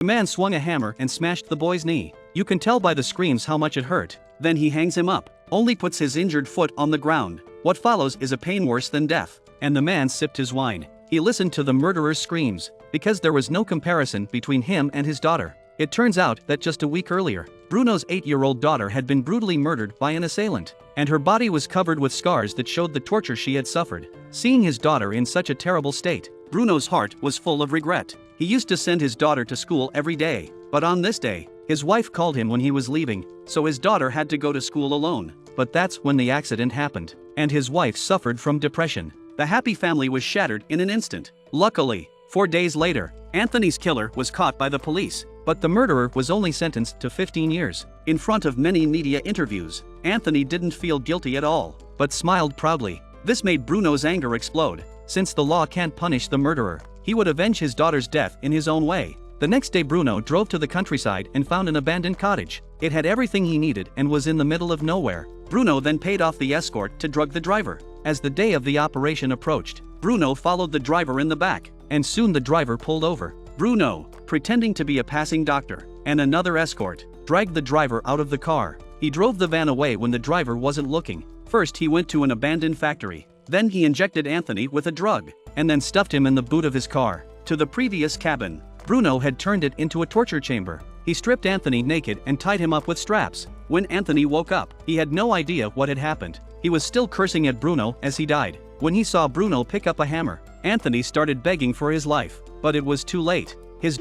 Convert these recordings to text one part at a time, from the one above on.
The man swung a hammer and smashed the boy's knee. You can tell by the screams how much it hurt. Then he hangs him up, only puts his injured foot on the ground. What follows is a pain worse than death. And the man sipped his wine. He listened to the murderer's screams, because there was no comparison between him and his daughter. It turns out that just a week earlier, Bruno's 8-year-old daughter had been brutally murdered by an assailant, and her body was covered with scars that showed the torture she had suffered. Seeing his daughter in such a terrible state, Bruno's heart was full of regret. He used to send his daughter to school every day, but on this day, his wife called him when he was leaving, so his daughter had to go to school alone. But that's when the accident happened, and his wife suffered from depression. The happy family was shattered in an instant. Luckily, 4 days later, Anthony's killer was caught by the police, but the murderer was only sentenced to 15 years. In front of many media interviews, Anthony didn't feel guilty at all, but smiled proudly. This made Bruno's anger explode. Since the law can't punish the murderer, he would avenge his daughter's death in his own way. The next day Bruno drove to the countryside and found an abandoned cottage. It had everything he needed and was in the middle of nowhere. Bruno then paid off the escort to drug the driver. As the day of the operation approached, Bruno followed the driver in the back, and soon the driver pulled over. Bruno, pretending to be a passing doctor, and another escort, dragged the driver out of the car. He drove the van away when the driver wasn't looking. First he went to an abandoned factory. Then he injected Anthony with a drug, and then stuffed him in the boot of his car. To the previous cabin, Bruno had turned it into a torture chamber. He stripped Anthony naked and tied him up with straps. When Anthony woke up, he had no idea what had happened. He was still cursing at Bruno as he died. When he saw Bruno pick up a hammer, Anthony started begging for his life, but it was too late. His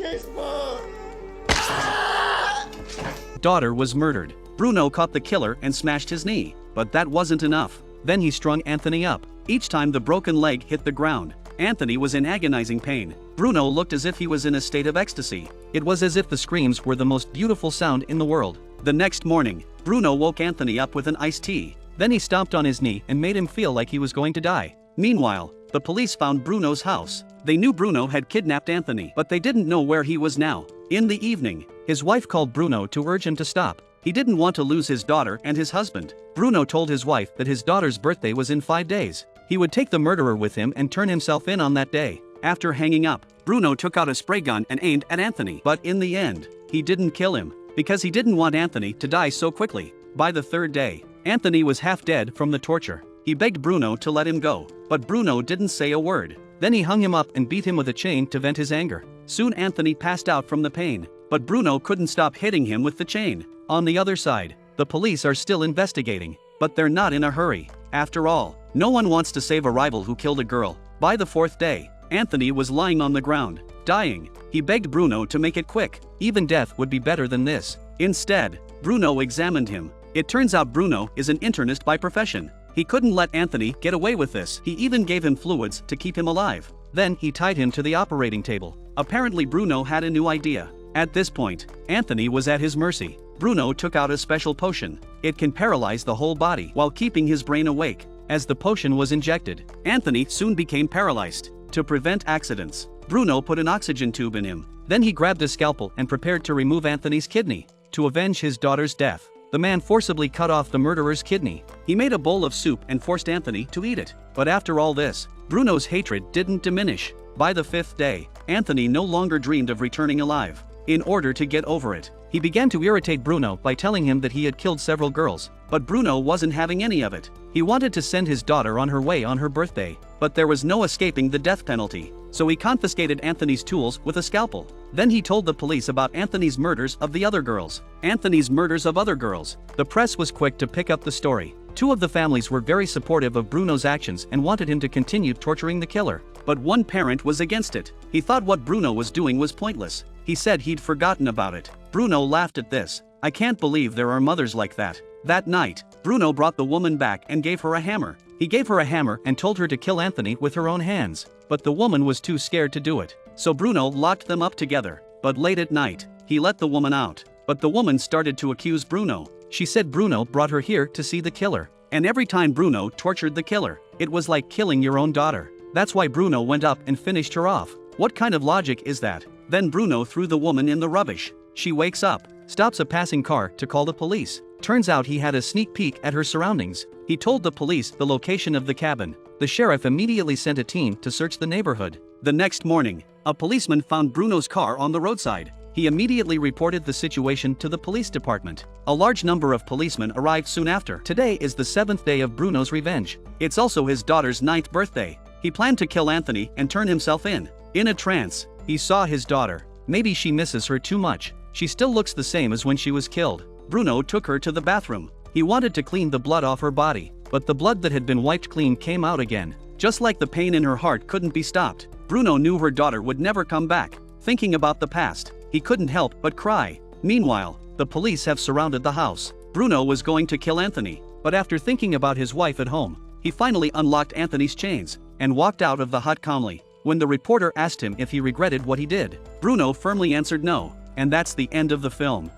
daughter was murdered. Bruno caught the killer and smashed his knee, but that wasn't enough. Then he strung Anthony up. Each time the broken leg hit the ground, Anthony was in agonizing pain. Bruno looked as if he was in a state of ecstasy. It was as if the screams were the most beautiful sound in the world. The next morning, Bruno woke Anthony up with an iced tea. Then he stomped on his knee and made him feel like he was going to die. Meanwhile, the police found Bruno's house. They knew Bruno had kidnapped Anthony, but they didn't know where he was now. In the evening, his wife called Bruno to urge him to stop. He didn't want to lose his daughter and his husband. Bruno told his wife that his daughter's birthday was in 5 days. He would take the murderer with him and turn himself in on that day. After hanging up, Bruno took out a spray gun and aimed at Anthony. But in the end, he didn't kill him, because he didn't want Anthony to die so quickly. By the 3rd day, Anthony was half dead from the torture. He begged Bruno to let him go, but Bruno didn't say a word. Then he hung him up and beat him with a chain to vent his anger. Soon Anthony passed out from the pain, but Bruno couldn't stop hitting him with the chain. On the other side, the police are still investigating, but they're not in a hurry. After all, no one wants to save a rival who killed a girl. By the 4th day, Anthony was lying on the ground, dying. He begged Bruno to make it quick. Even death would be better than this. Instead, Bruno examined him. It turns out Bruno is an internist by profession. He couldn't let Anthony get away with this. He even gave him fluids to keep him alive. Then he tied him to the operating table. Apparently Bruno had a new idea. At this point, Anthony was at his mercy. Bruno took out a special potion. It can paralyze the whole body while keeping his brain awake. As the potion was injected, Anthony soon became paralyzed. To prevent accidents, Bruno put an oxygen tube in him. Then he grabbed a scalpel and prepared to remove Anthony's kidney. To avenge his daughter's death, the man forcibly cut off the murderer's kidney. He made a bowl of soup and forced Anthony to eat it. But after all this, Bruno's hatred didn't diminish. By the 5th day, Anthony no longer dreamed of returning alive. In order to get over it, he began to irritate Bruno by telling him that he had killed several girls. But Bruno wasn't having any of it. He wanted to send his daughter on her way on her birthday, but there was no escaping the death penalty. So he confiscated Anthony's tools with a scalpel. Then he told the police about Anthony's murders of the other girls. Anthony's murders of other girls. The press was quick to pick up the story. 2 of the families were very supportive of Bruno's actions and wanted him to continue torturing the killer. But one parent was against it. He thought what Bruno was doing was pointless. He said he'd forgotten about it. Bruno laughed at this. "I can't believe there are mothers like that." That night, Bruno brought the woman back and gave her a hammer. He gave her a hammer and told her to kill Anthony with her own hands. But the woman was too scared to do it. So Bruno locked them up together. But late at night, he let the woman out. But the woman started to accuse Bruno. She said Bruno brought her here to see the killer. And every time Bruno tortured the killer, it was like killing your own daughter. That's why Bruno went up and finished her off. What kind of logic is that? Then Bruno threw the woman in the rubbish. She wakes up, stops a passing car to call the police. Turns out he had a sneak peek at her surroundings. He told the police the location of the cabin. The sheriff immediately sent a team to search the neighborhood. The next morning, a policeman found Bruno's car on the roadside. He immediately reported the situation to the police department. A large number of policemen arrived soon after. Today is the 7th day of Bruno's revenge. It's also his daughter's 9th birthday. He planned to kill Anthony and turn himself in. In a trance, he saw his daughter. Maybe she misses her too much. She still looks the same as when she was killed. Bruno took her to the bathroom. He wanted to clean the blood off her body, but the blood that had been wiped clean came out again. Just like the pain in her heart couldn't be stopped. Bruno knew her daughter would never come back. Thinking about the past, he couldn't help but cry. Meanwhile, the police have surrounded the house. Bruno was going to kill Anthony, but after thinking about his wife at home, he finally unlocked Anthony's chains and walked out of the hut calmly. When the reporter asked him if he regretted what he did, Bruno firmly answered no, and that's the end of the film.